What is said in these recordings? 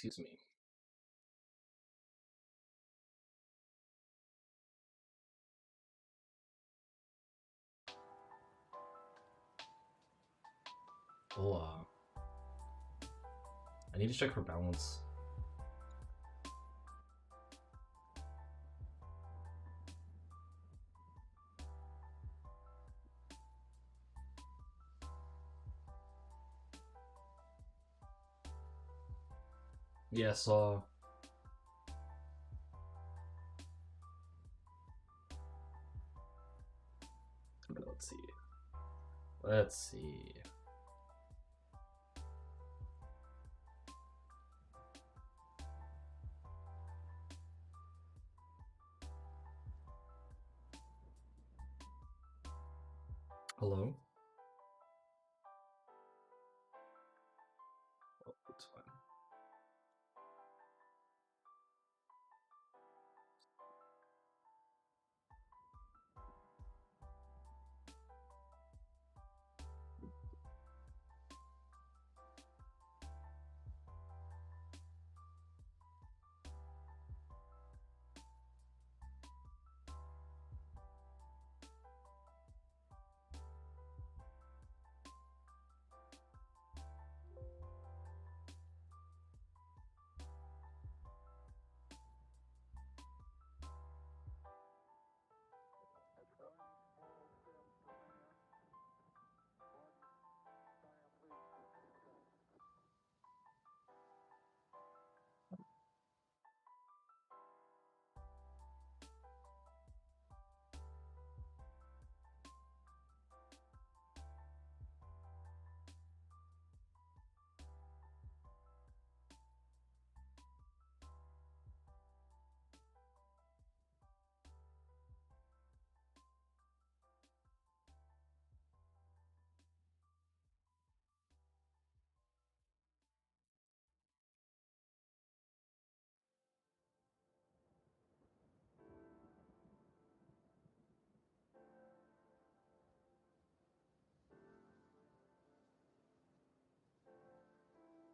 Excuse me. Oh, I need to check for balance. Yeah, so let's see. Let's see. Hello? Oh, it's fine.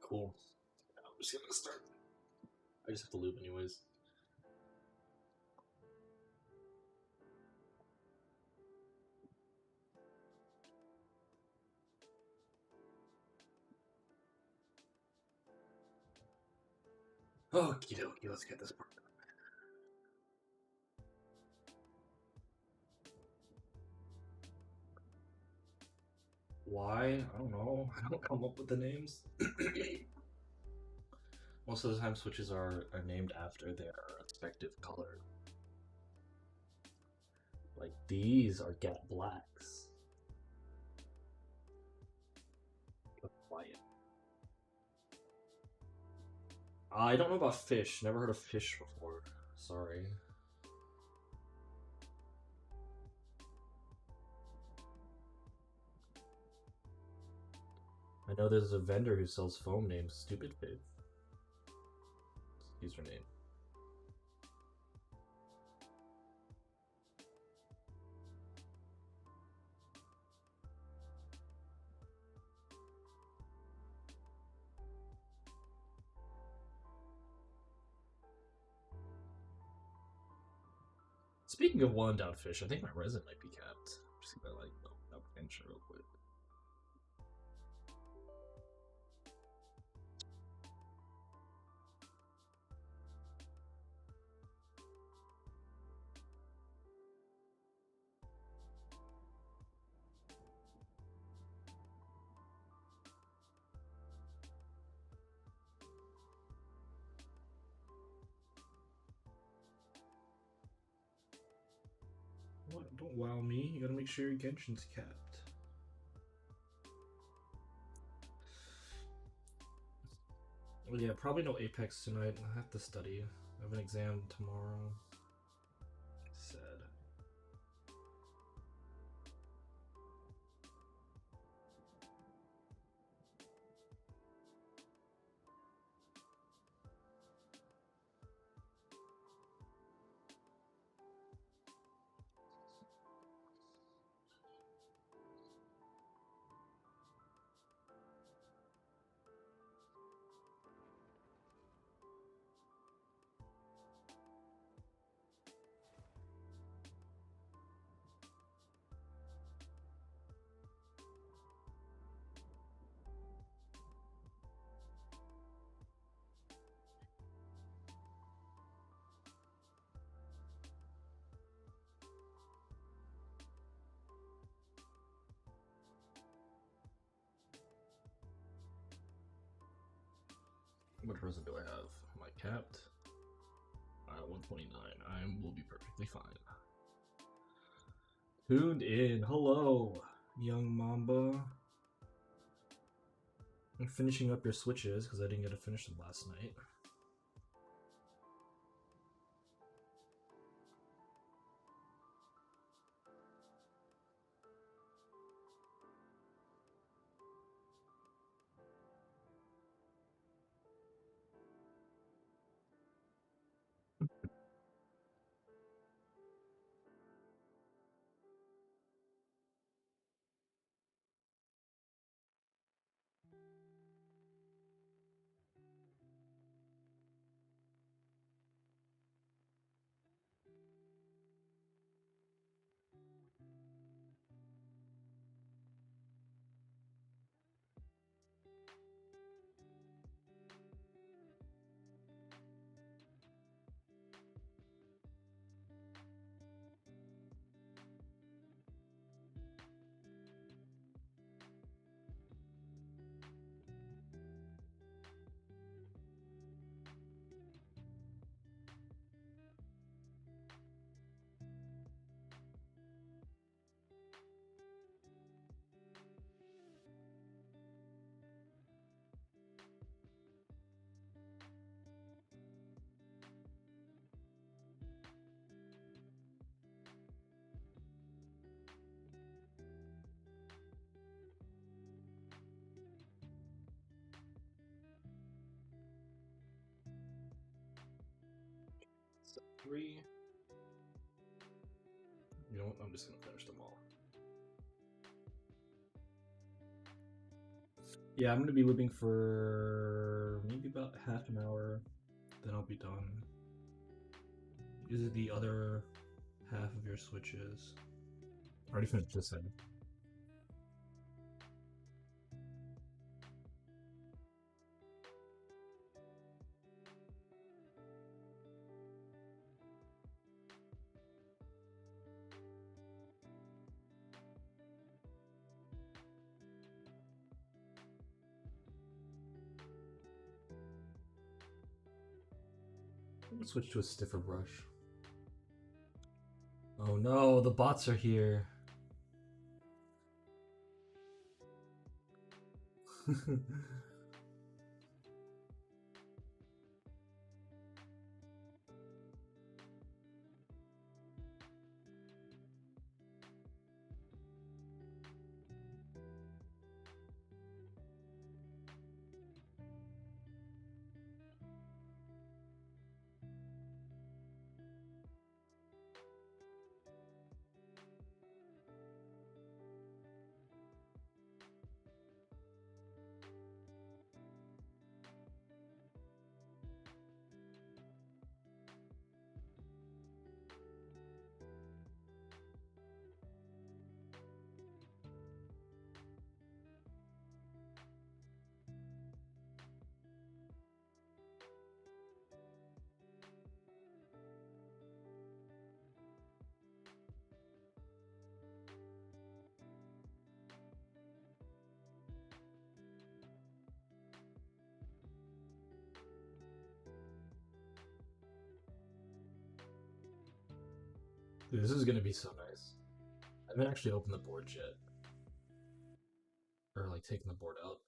Cool. I'm just gonna start. I just have to loop anyways. Okie dokie, let's get this part done. Why? I don't know. I don't come up with the names. Most of the time switches are named after their respective color. Like these are Get Blacks. But quiet. I don't know about fish. Never heard of fish before. Sorry. I know there's a vendor who sells foam named Stupid Fib. Username. Speaking of one-down fish, I think my resin might be capped. Just gonna like open up Venture real quick. What? Don't wow me. You gotta make sure your Genshin's capped. Well, yeah, probably no Apex tonight. I have to study. I have an exam tomorrow. Sad. What person do I have? Am I capped? 129. I will be perfectly fine. Tuned in. Hello, young Mamba. I'm finishing up your switches because I didn't get to finish them last night. So 3. You know what? I'm just gonna finish them all. Yeah, I'm gonna be looping for maybe about half an hour, then I'll be done. This is the other half of your switches. I already finished this end. I'm gonna switch to a stiffer brush. Oh no, the bots are here. Dude, this is gonna be so nice. I haven't actually opened the board yet. Or like taken the board out.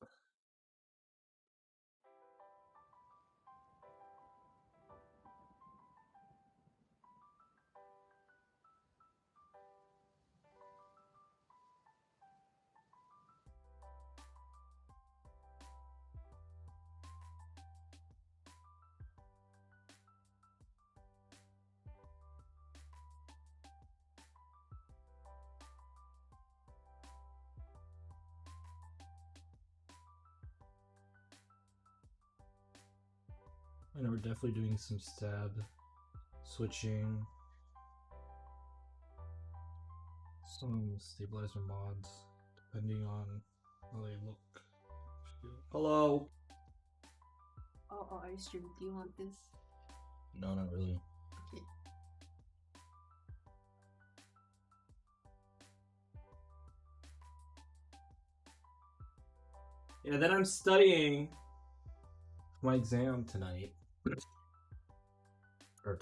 I know we're definitely doing some stab switching, some stabilizer mods, depending on how they look. Hello! Oh, are you streaming? Do you want this? No, not really. Okay. Yeah, then I'm studying my exam tonight. Or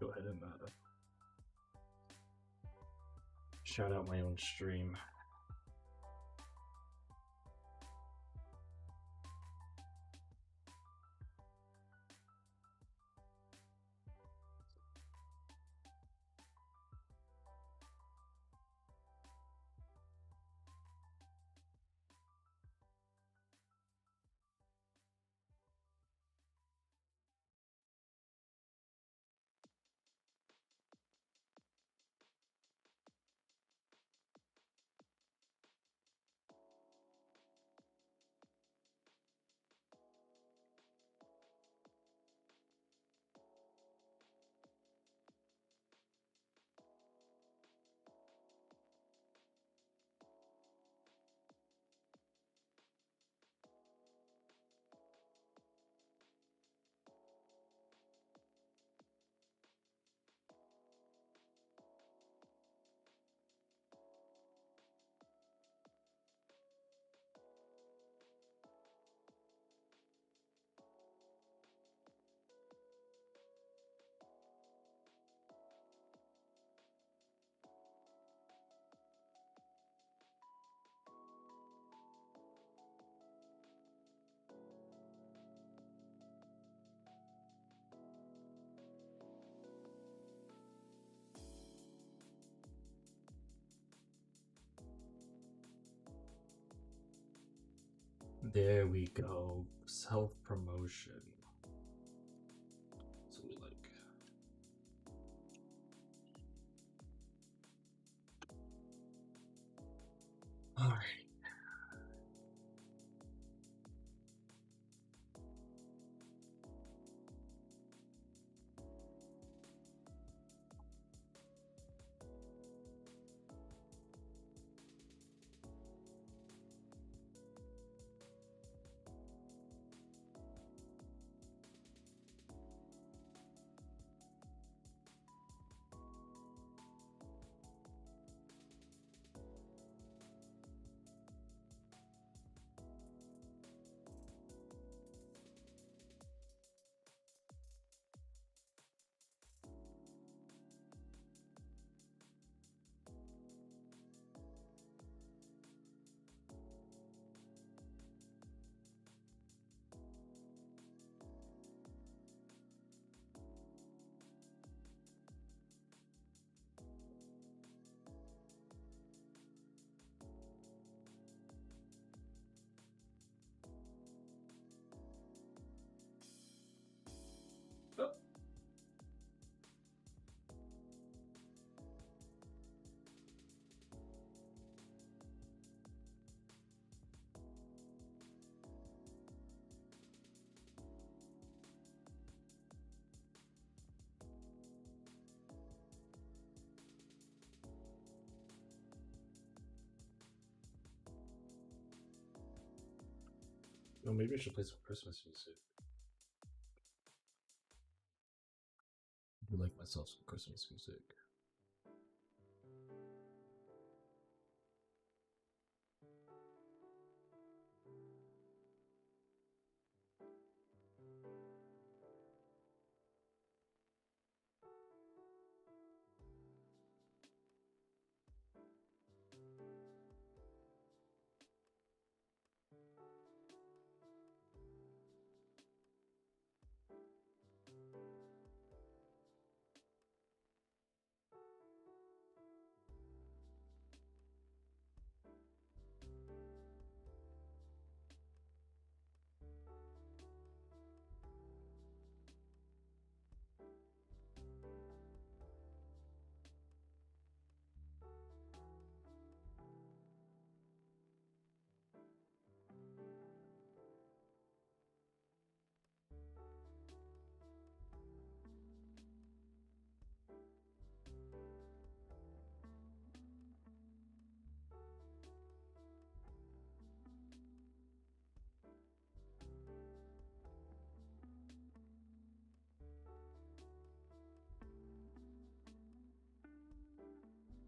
go ahead and shout out my own stream. There we go. Self-promotion. That's what we like. Alright. No, maybe I should play some Christmas music. I do like myself some Christmas music.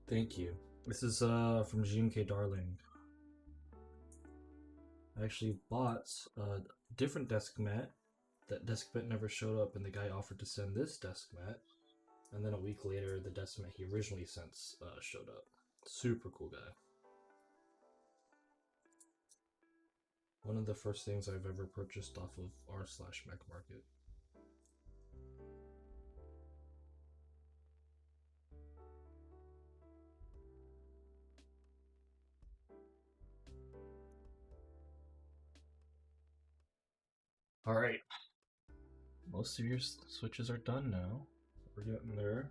Thank you. This is from GMK Darling. I actually bought a different desk mat. That desk mat never showed up, and the guy offered to send this desk mat. And then a week later, the desk mat he originally sent showed up. Super cool guy. One of the first things I've ever purchased off of r/Mac Market. All right, most of your switches are done now. We're getting there.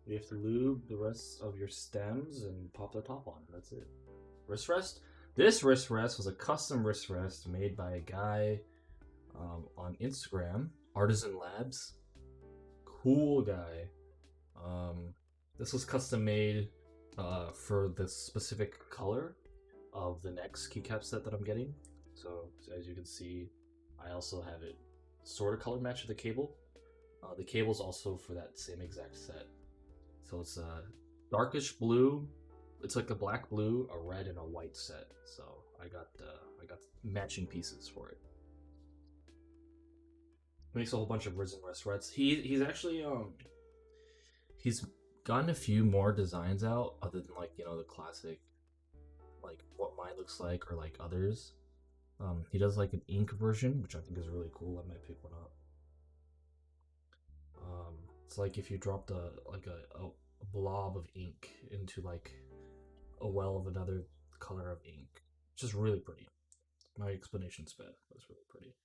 You have to lube the rest of your stems and pop the top on. That's it. Wrist rest? This wrist rest was a custom wrist rest made by a guy on Instagram, Artisan Labs. Cool guy. This was custom made for the specific color of the next keycap set that I'm getting. So as you can see, I also have it sort of color match the cable. The cable's also for that same exact set. So it's a darkish blue. It's like a black, blue, a red, and a white set. So I got matching pieces for it. Makes a whole bunch of risen wrist reds. He's actually he's gotten a few more designs out other than like the classic like what mine looks like or like others. He does like an ink version, which I think is really cool. I might pick one up. It's like if you dropped a blob of ink into like a well of another color of ink. It's just really pretty. My explanation's bad, but it's really pretty.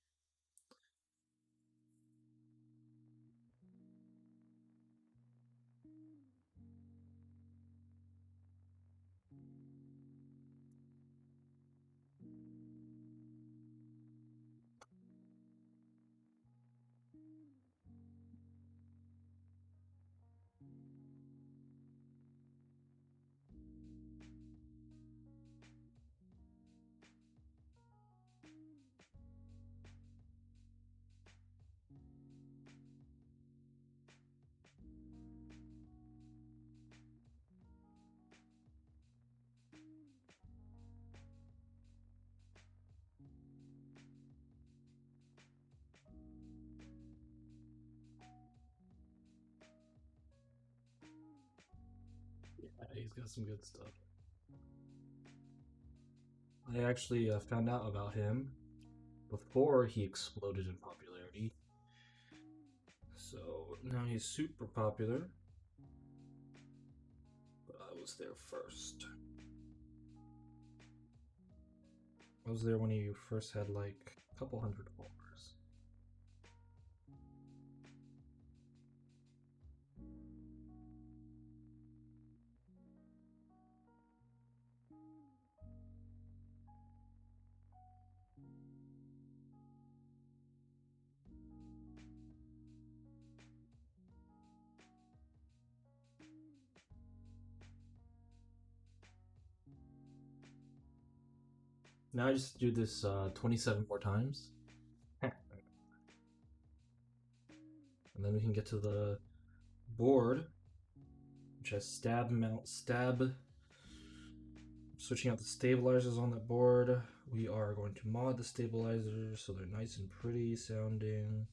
Yeah, he's got some good stuff. I actually found out about him before he exploded in popularity. So now he's super popular. But I was there first. I was there when he first had like a couple hundred followers. Now I just do this 27 more times. And then we can get to the board, which has stab. Switching out the stabilizers on that board. We are going to mod the stabilizers so they're nice and pretty sounding.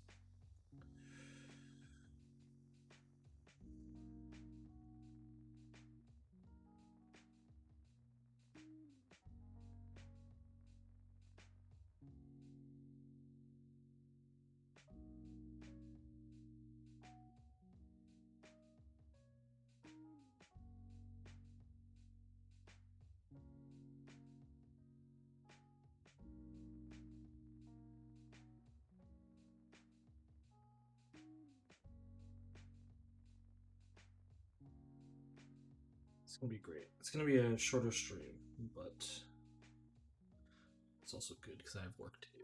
It's gonna be great. It's gonna be a shorter stream, but it's also good because I have work to do.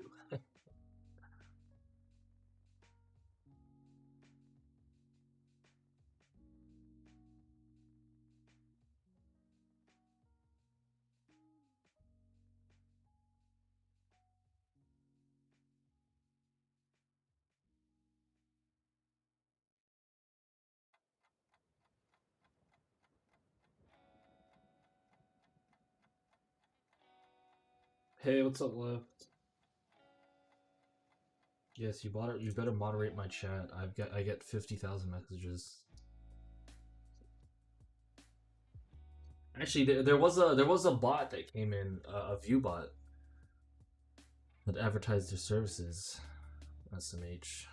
Hey, what's up, left? Yes, you better moderate my chat. I get 50,000 messages. Actually, there was a bot that came in, a view bot that advertised their services. SMH.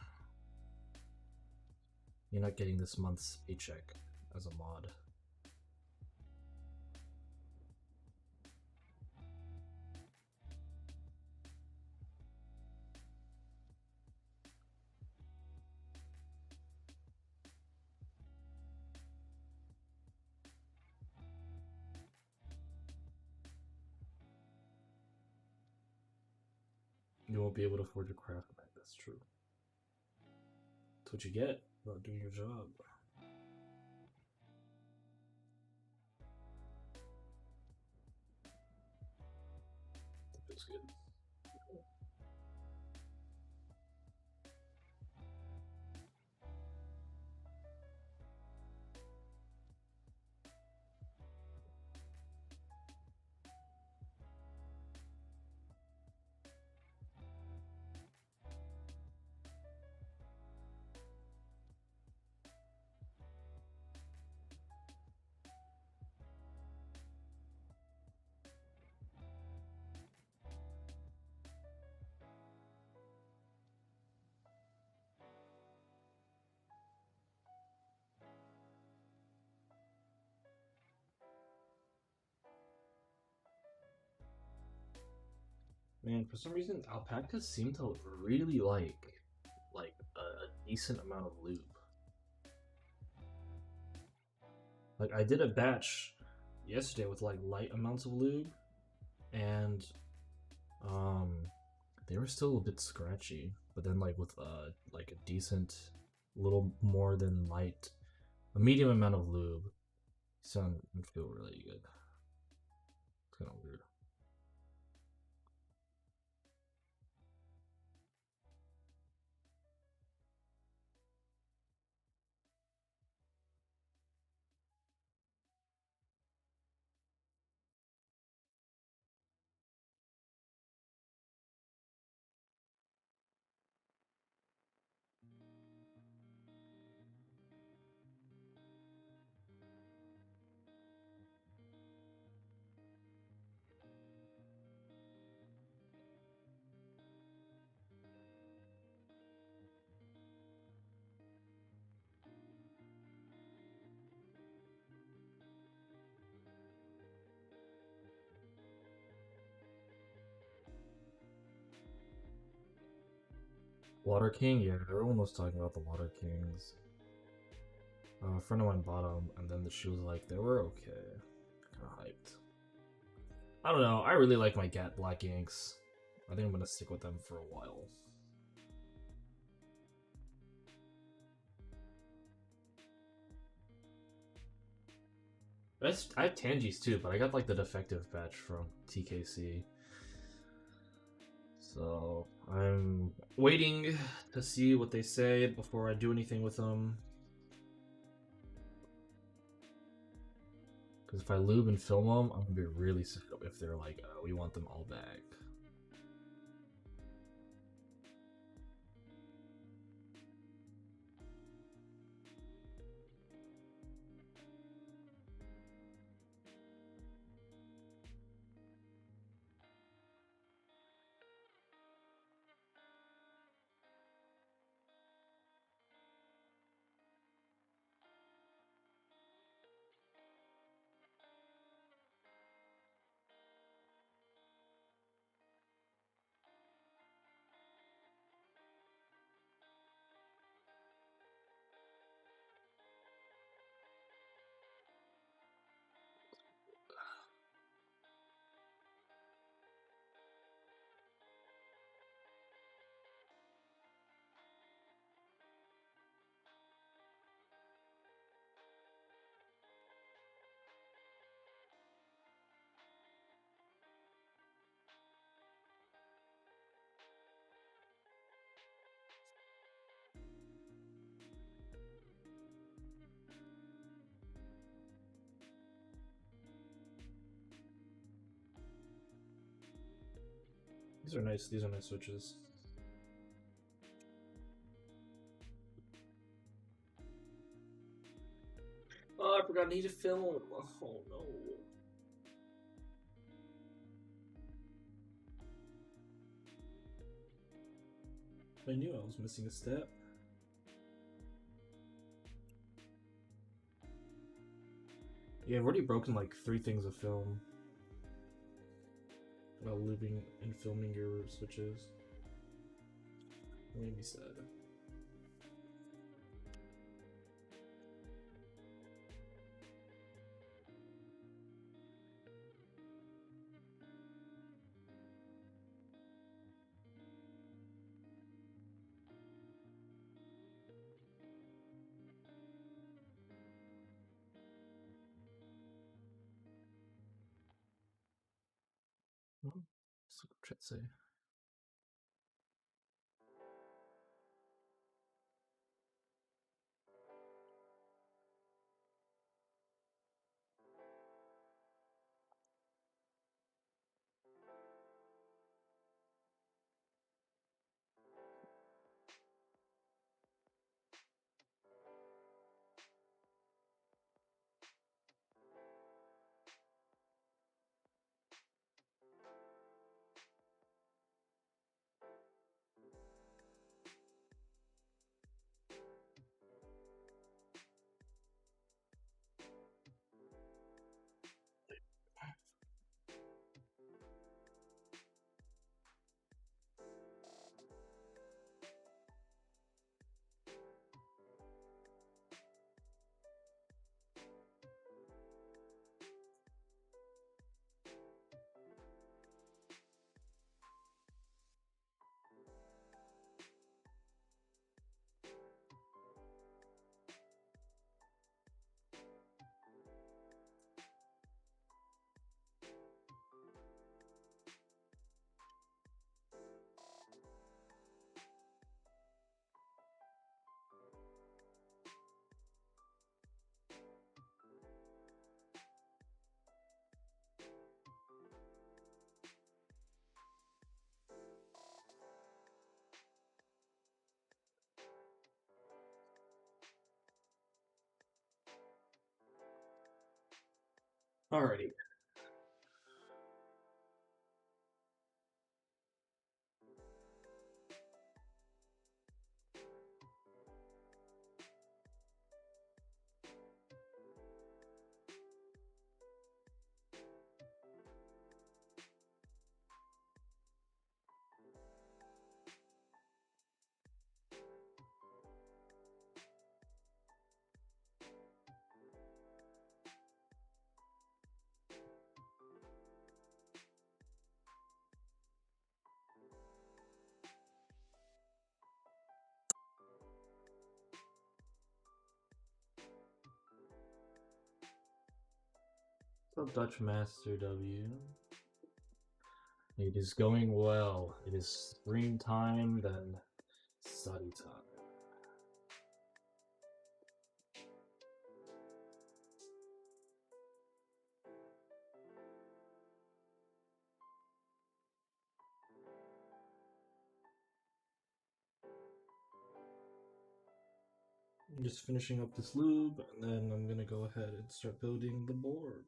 You're not getting this month's paycheck as a mod. You won't be able to afford your craft back. That's true. That's what you get about doing your job. That feels good. Man, for some reason, alpacas seem to really like a decent amount of lube. Like I did a batch yesterday with like light amounts of lube, and um, they were still a bit scratchy. But then like a decent, little more than light, a medium amount of lube, sound and feel really good. It's kind of weird. Water King, yeah, everyone was talking about the Water Kings. A friend of mine bought them, and then she was like, they were okay. Kind of hyped. I don't know. I really like my Gat Black Inks. I think I'm gonna stick with them for a while. I have Tangis too, but I got like the defective batch from TKC. So I'm waiting to see what they say before I do anything with them. Because if I lube and film them, I'm gonna be really sick if they're like, oh, we want them all back. These are nice. These are nice switches. Oh, I forgot I need to film. Oh no. I knew I was missing a step. Yeah, I've already broken like 3 things of film while living and filming your switches. That made me sad. What's the chat say? Alrighty. What's up, Dutch Master W? It is going well. It is stream time, then study time. I'm just finishing up this lube, and then I'm gonna go ahead and start building the board.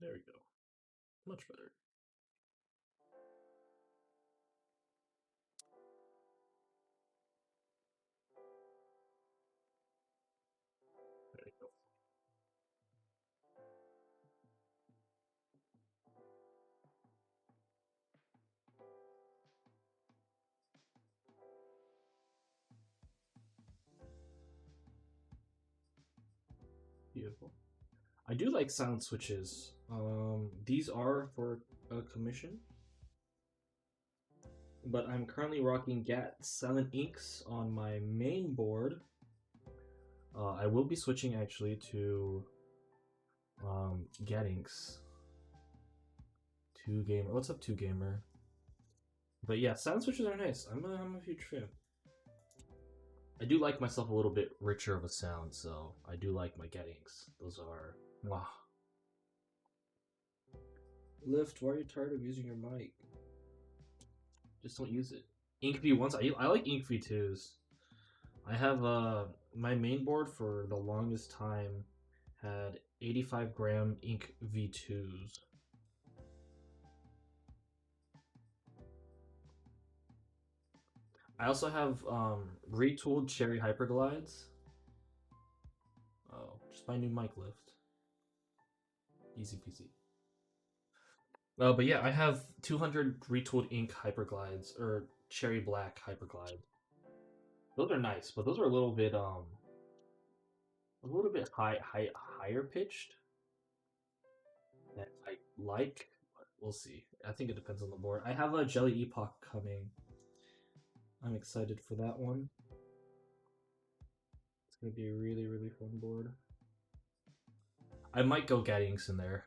There we go. Much better. There you go. Beautiful. I do like sound switches. These are for a commission, but I'm currently rocking GAT7 inks on my main board. I will be switching actually to GAT inks. 2Gamer. What's up, 2Gamer? But yeah, sound switches are nice. I'm a huge fan. I do like myself a little bit richer of a sound, so I do like my gettings. Those are wow. Lift, why are you tired of using your mic? Just don't use it. Ink V1s, I like Ink V2s. I have my main board for the longest time had 85 gram Ink V2s. I also have retooled Cherry Hyperglides. Oh, just my new mic lift. Easy peasy. But yeah, I have 200 retooled ink hyperglides or cherry black hyperglide. Those are nice, but those are a little bit higher pitched that I like. But we'll see. I think it depends on the board. I have a Jelly Epoch coming. I'm excited for that one. It's gonna be a really fun board. I might go Gaddings in there.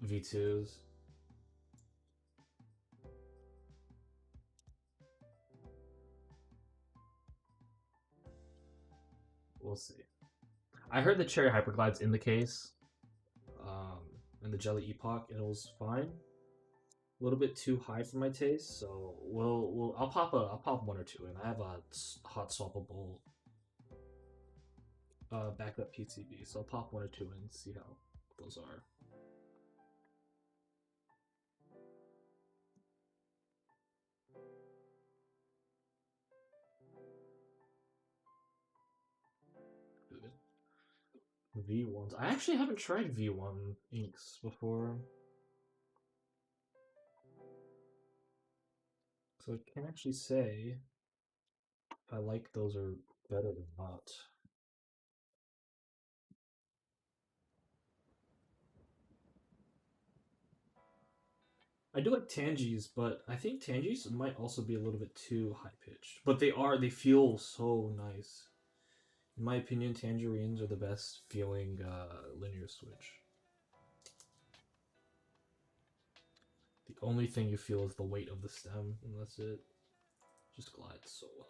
V2s. We'll see. I heard the Cherry Hyperglide's in the case, and the Jelly Epoch, and it was fine. A little bit too high for my taste, so I'll pop one or two in. I have a hot swappable backup PCB, so I'll pop one or two in and see how those are. V1s. I actually haven't tried V1 inks before. So I can't actually say if I like those or better or not. I do like Tangies, but I think Tangies might also be a little bit too high pitched. But they feel so nice. In my opinion, Tangerines are the best feeling linear switch. The only thing you feel is the weight of the stem, and that's it. Just glides so well.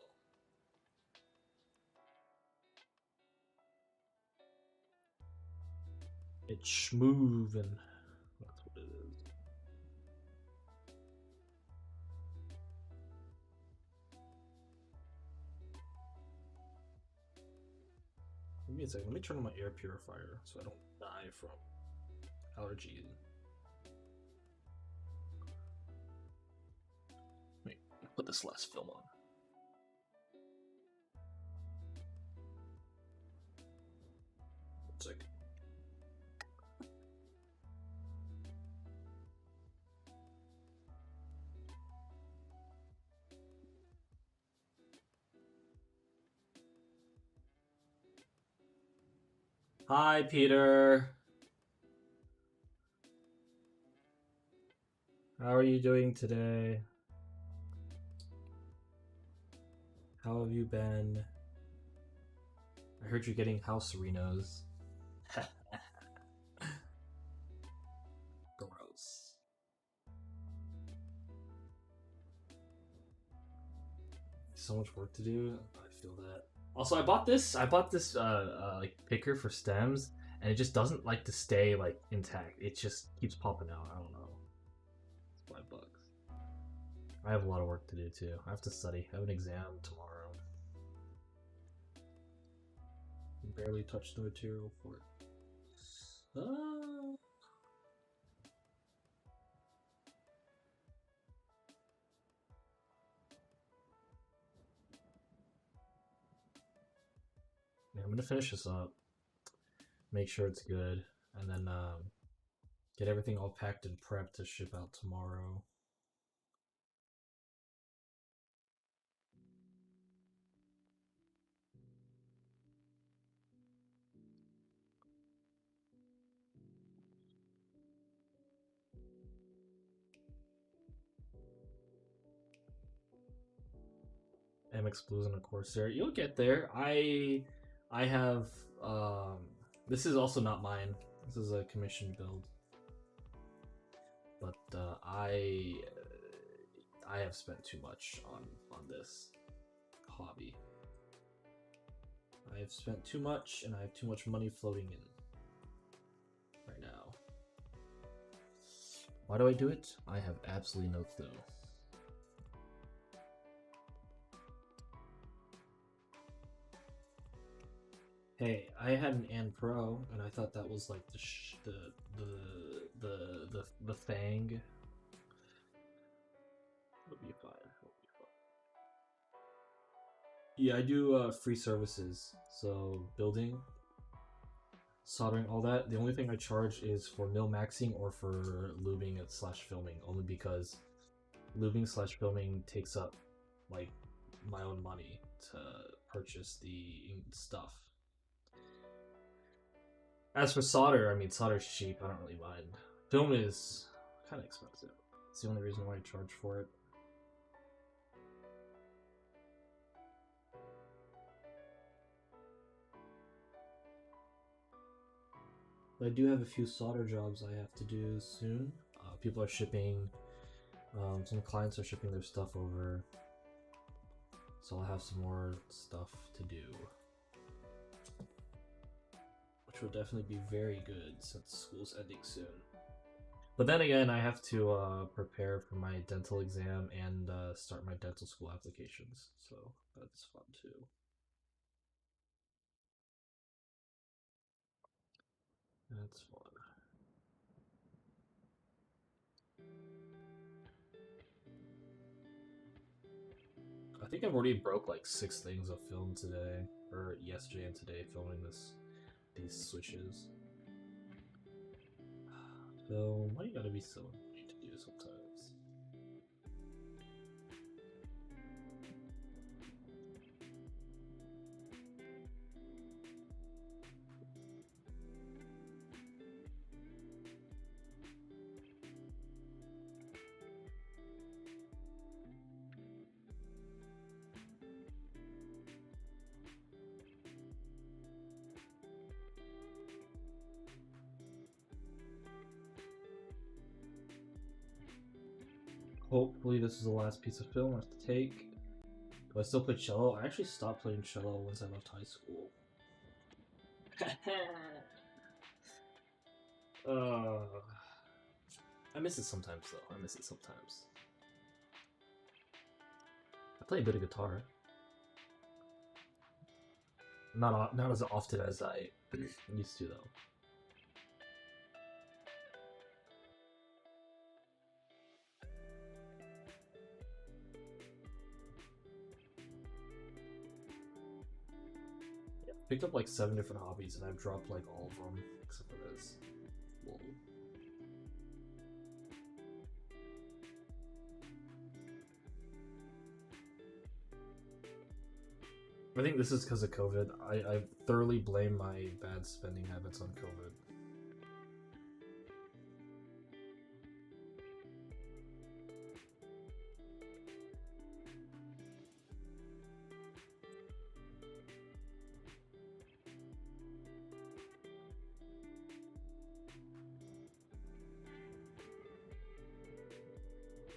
It's smooth, and that's what it is. Give me a second. Let me turn on my air purifier so I don't die from allergies. Wait, put this last film on. One second. Hi, Peter. How are you doing today? How have you been? I heard you're getting house Renos. Gross. So much work to do. I feel that. Also, I bought this like picker for stems, and it just doesn't like to stay like intact. It just keeps popping out. I don't know. It's $5. I have a lot of work to do too. I have to study. I have an exam tomorrow. Barely touched the material for it. Yeah, I'm gonna finish this up, make sure it's good, and then get everything all packed and prepped to ship out tomorrow. MX Blues and a Corsair. You'll get there. I have this is also not mine. This is a commission build. But I have spent too much on this hobby. I've spent too much, and I have too much money floating in right now. Why do I do it? I have absolutely no clue. Hey, I had an N Pro, and I thought that was like the thing. It'll be fine. It'll be fine. Yeah, I do free services, so building, soldering, all that. The only thing I charge is for mil maxing or for lubing slash filming, only because lubing slash filming takes up like my own money to purchase the stuff. As for solder, I mean, solder's cheap. I don't really mind. Film is kind of expensive. It's the only reason why I charge for it. But I do have a few solder jobs I have to do soon. People are shipping, some clients are shipping their stuff over, so I'll have some more stuff to do, which will definitely be very good since school's ending soon. But then again, I have to prepare for my dental exam and start my dental school applications, so that's fun too. That's fun. I think I've already broke like 6 things of film today, or yesterday and today, filming these switches. So why you gotta be so annoying to do sometimes? Hopefully this is the last piece of film I have to take. Do I still play cello? I actually stopped playing cello once I left high school. I miss it sometimes though. I miss it sometimes. I play a bit of guitar. Not as often as I used to though. Picked up like 7 different hobbies and I've dropped like all of them except for this. Whoa. I think this is because of COVID. I thoroughly blame my bad spending habits on COVID.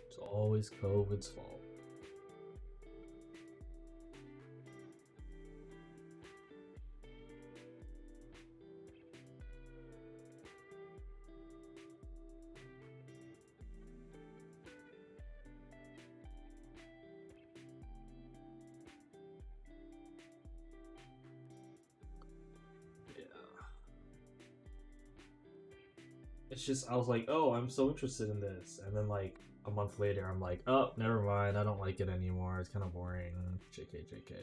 It's always COVID's fault. It's just, I was like, oh, I'm so interested in this. And then, like, a month later, I'm like, oh, never mind. I don't like it anymore. It's kind of boring. JK, JK.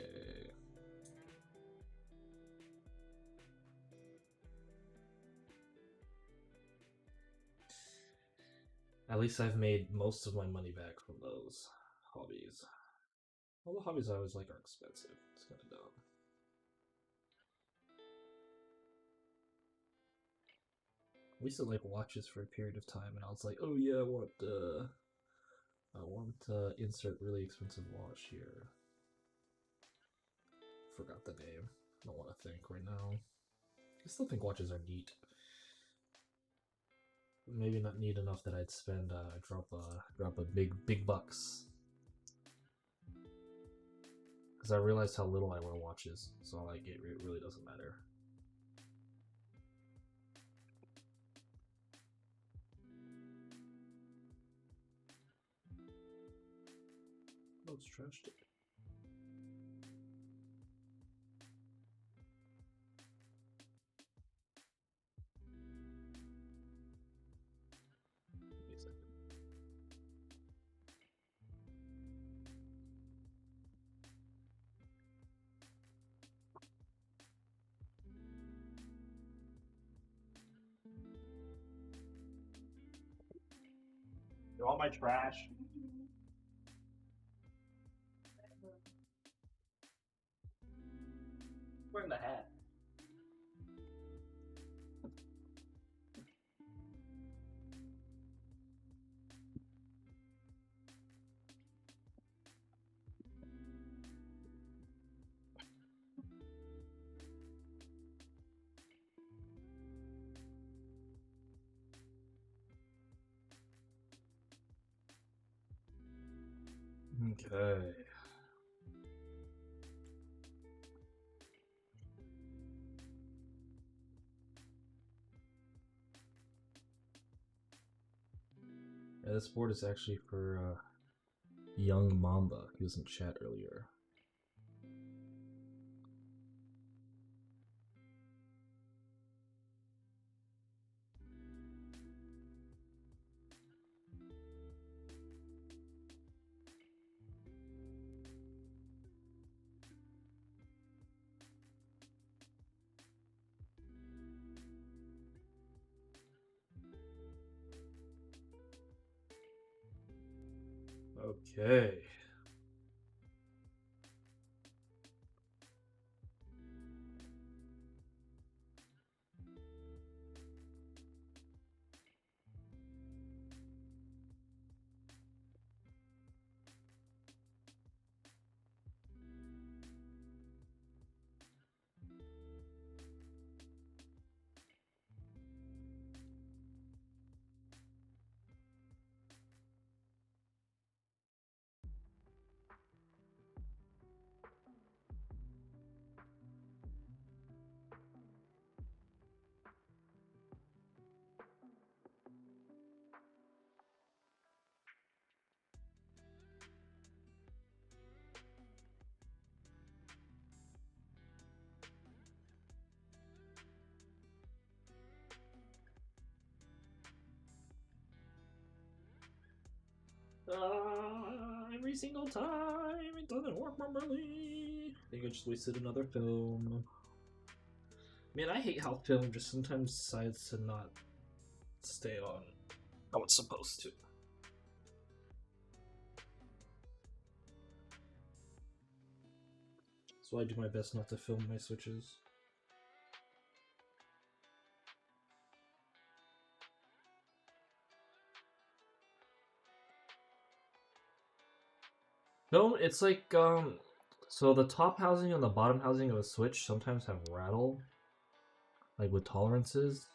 At least I've made most of my money back from those hobbies. All the hobbies I always like are expensive. It's kind of dumb. We used to like watches for a period of time, and I was like, oh yeah, I want to insert really expensive watch here. Forgot the name. I don't want to think right now. I still think watches are neat. Maybe not neat enough that I'd spend drop a big bucks. Because I realized how little I wear watches, so like it really doesn't matter. Oh, it's trashed it. You want my trash? Wearing the hat. Okay. Yeah, this board is actually for Young Mamba. He was in chat earlier. Okay. Every single time it doesn't work properly. I think I just wasted another film. Man, I hate how film just sometimes decides to not stay on how it's supposed to. So I do my best not to film my switches. No, it's like so the top housing and the bottom housing of a switch sometimes have rattle, like with tolerances.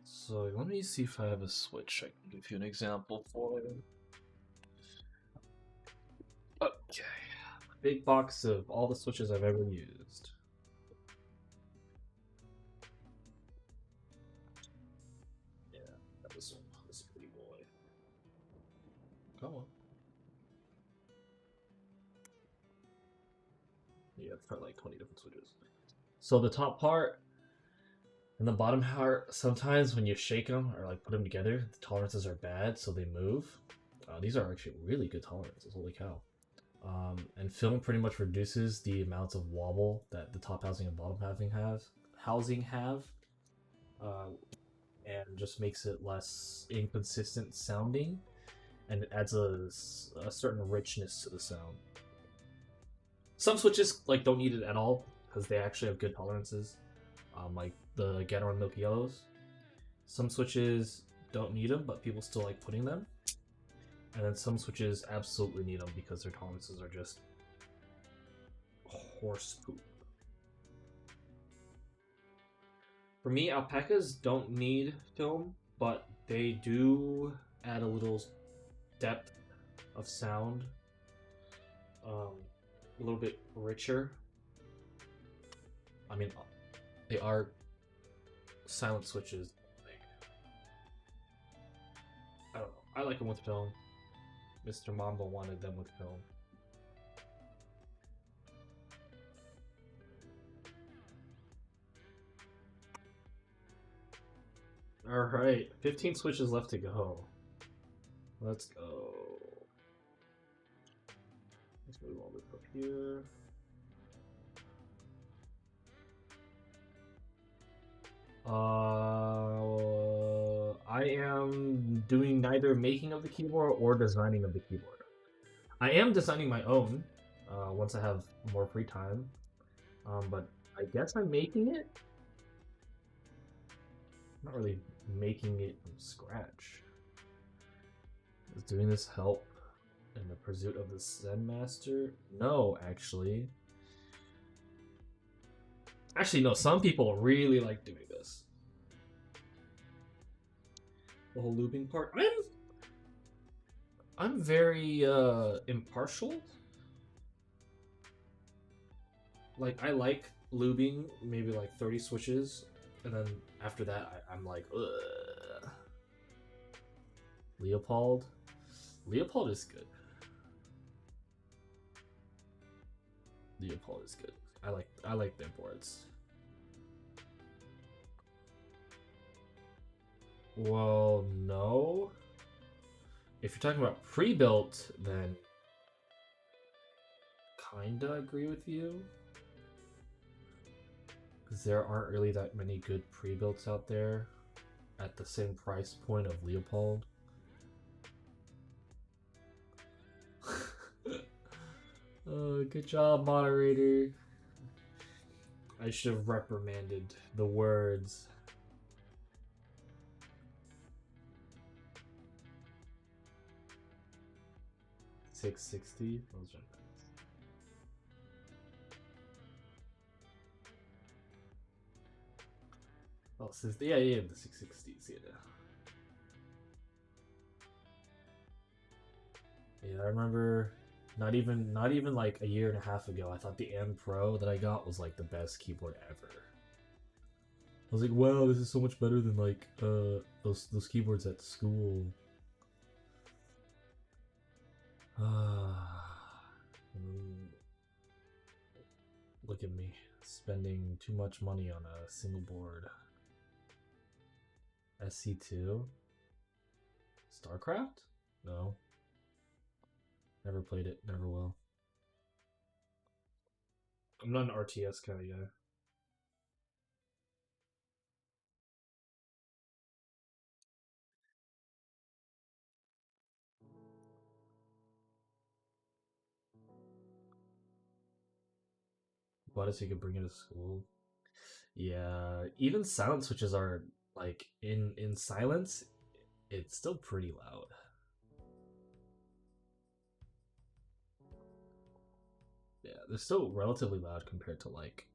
So let me see if I have a switch I can give you an example for. Okay, big box of all the switches I've ever used. Yeah, that was a pretty boy. Come on. Yeah, it's probably like 20 different switches. So the top part and the bottom part, sometimes when you shake them or like put them together, the tolerances are bad, so they move. These are actually really good tolerances. Holy cow! And film pretty much reduces the amount of wobble that the top housing and bottom housing have, and just makes it less inconsistent sounding, and it adds a certain richness to the sound. Some switches like don't need it at all because they actually have good tolerances, like the Gateron Milky Yellows. Some switches don't need them, but people still like putting them. And then some switches absolutely need them because their tolerances are just horse poop. For me, alpacas don't need film, but they do add a little depth of sound, a little bit richer. I mean, they are silent switches. I don't know. I like them with film. Mr. Mambo wanted them with film. Alright, 15 switches left to go. Let's go. Let's move all this up here. I am doing neither making of the keyboard or designing of the keyboard. I am designing my own once I have more free time, but I guess I'm making it. I'm not really making it from scratch. Does doing this help in the pursuit of the Zen Master? No, actually. Actually, no, some people really like doing this. The whole looping part. I'm very impartial. Like, I like looping maybe like 30 switches, and then after that I'm like, ugh. Leopold is good. Leopold is good. I like their boards. Well, no. If you're talking about pre-built, then kinda agree with you. Because there aren't really that many good pre-builts out there at the same price point of Leopold. Oh, good job, moderator. I should have reprimanded the words. $660. Those are nice. Oh, since yeah, the 660s, yeah. Yeah, I remember not even like a year and a half ago, I thought the M Pro that I got was like the best keyboard ever. I was like, wow, this is so much better than like those keyboards at school. Look at me spending too much money on a single board. SC2? StarCraft? No. Never played it, never will. I'm not an RTS kind of guy. But so you could bring it to school. Yeah, even silent switches are like in silence, it's still pretty loud. Yeah, they're still relatively loud compared to like.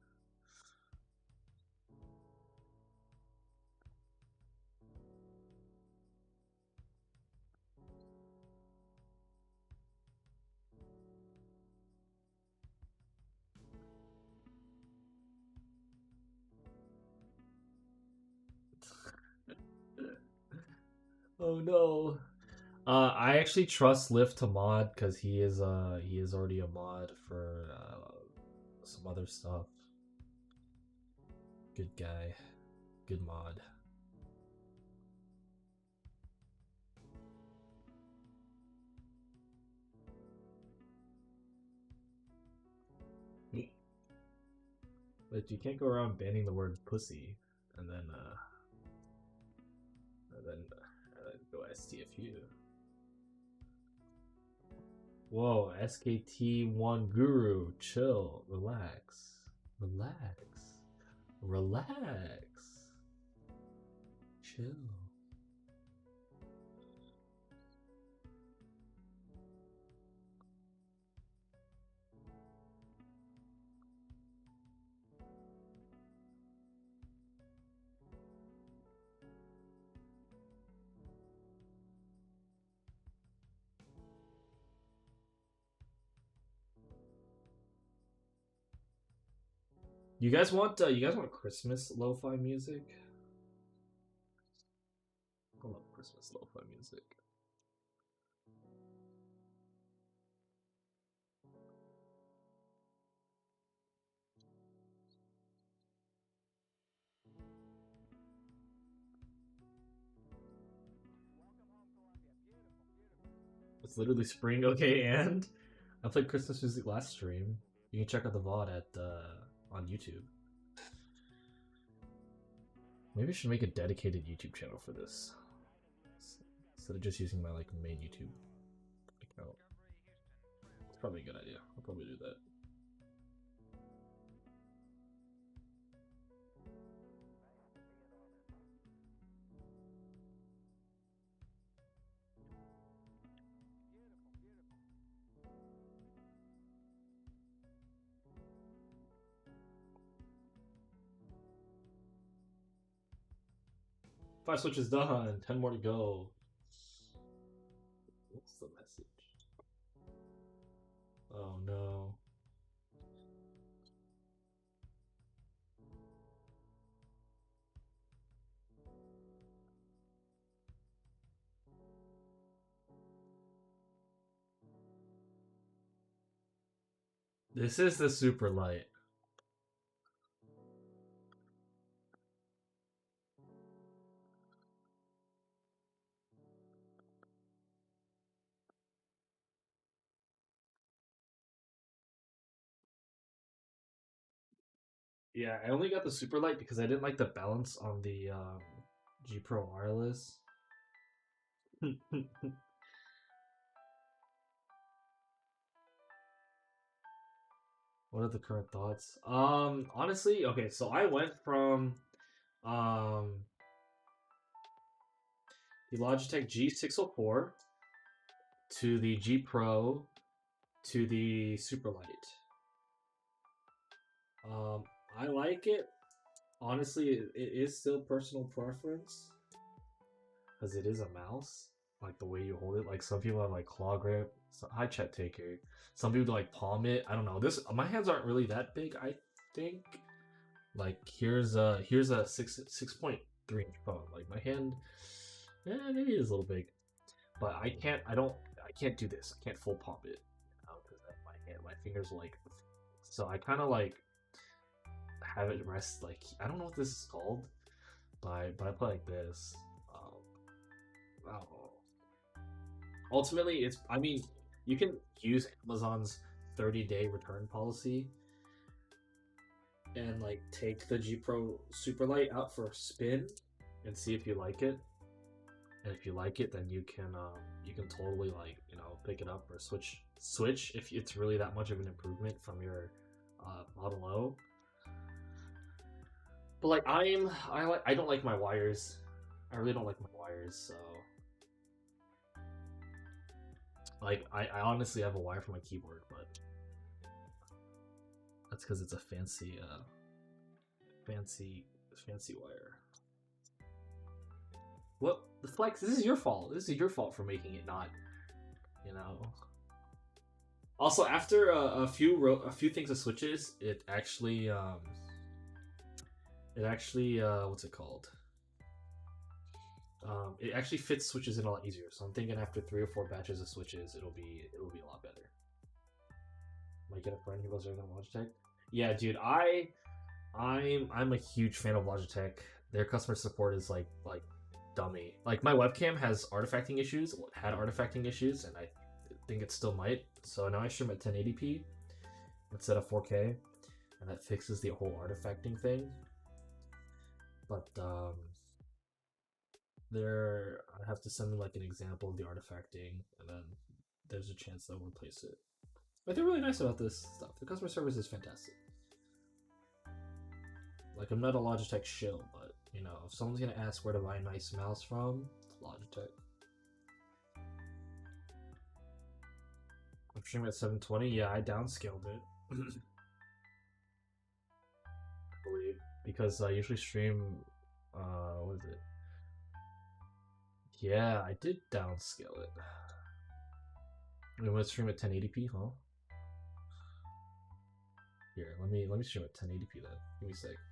Oh no. I actually trust Lift to mod because he is already a mod for some other stuff. Good guy, good mod. But you can't go around banning the word pussy and then go STFU. Whoa, SKT1 Guru, chill, relax, relax, relax, chill. You guys want Christmas lo-fi music? I love Christmas lo-fi music. It's literally spring. Okay, and I played Christmas music last stream. You can check out the VOD at on YouTube. Maybe I should make a dedicated YouTube channel for this instead of just using my like main YouTube account. It's probably a good idea. I'll probably do that. Five switches done. 10 more to go. What's the message? Oh no. This is the super light. Yeah, I only got the super light because I didn't like the balance on the G Pro wireless. What are the current thoughts? Honestly, okay, so I went from um the Logitech G604 to the G Pro to the Superlight. I like it. Honestly, it is still personal preference because it is a mouse. Like the way you hold it. Like some people have like claw grip. So, hi, Chet Taker. Some people like palm it. I don't know. This my hands aren't really that big. I think. Like here's a 6.3 inch phone. Like my hand, maybe it is a little big, but I can't do this. I can't full palm it, because my fingers like. So I kind of like have it rest like I don't know what this is called, but I play like this. I don't know. Ultimately, it's I mean you can use Amazon's 30-day return policy and like take the G Pro Superlight out for a spin and see if you like it. And if you like it, then you can totally like pick it up or switch if it's really that much of an improvement from your Model O. But like I don't like my wires. I really don't like my wires, so like I honestly have a wire for my keyboard, but that's because it's a fancy wire. What the flex? This is your fault. This is your fault for making it not, you know. Also, after a few things of switches, it actually what's it called? It actually fits switches in a lot easier. So I'm thinking after 3 or 4 batches of switches, it'll be a lot better. Might get a friend who loves everything Logitech. Yeah, dude, I'm a huge fan of Logitech. Their customer support is like dummy. Like my webcam has artifacting issues, had artifacting issues, and I think it still might. So now I stream at 1080p instead of 4K, and that fixes the whole artifacting thing. But I have to send them like an example of the artifacting, and then there's a chance they'll replace it. But they're really nice about this stuff. The customer service is fantastic. Like I'm not a Logitech shill, but if someone's gonna ask where to buy a nice mouse from, Logitech. I'm streaming at 720. Yeah, I downscaled it. I believe because I usually stream. What is it? Yeah, I did downscale it. You want to stream at 1080p, huh? Here, let me stream at 1080p then. Give me a sec.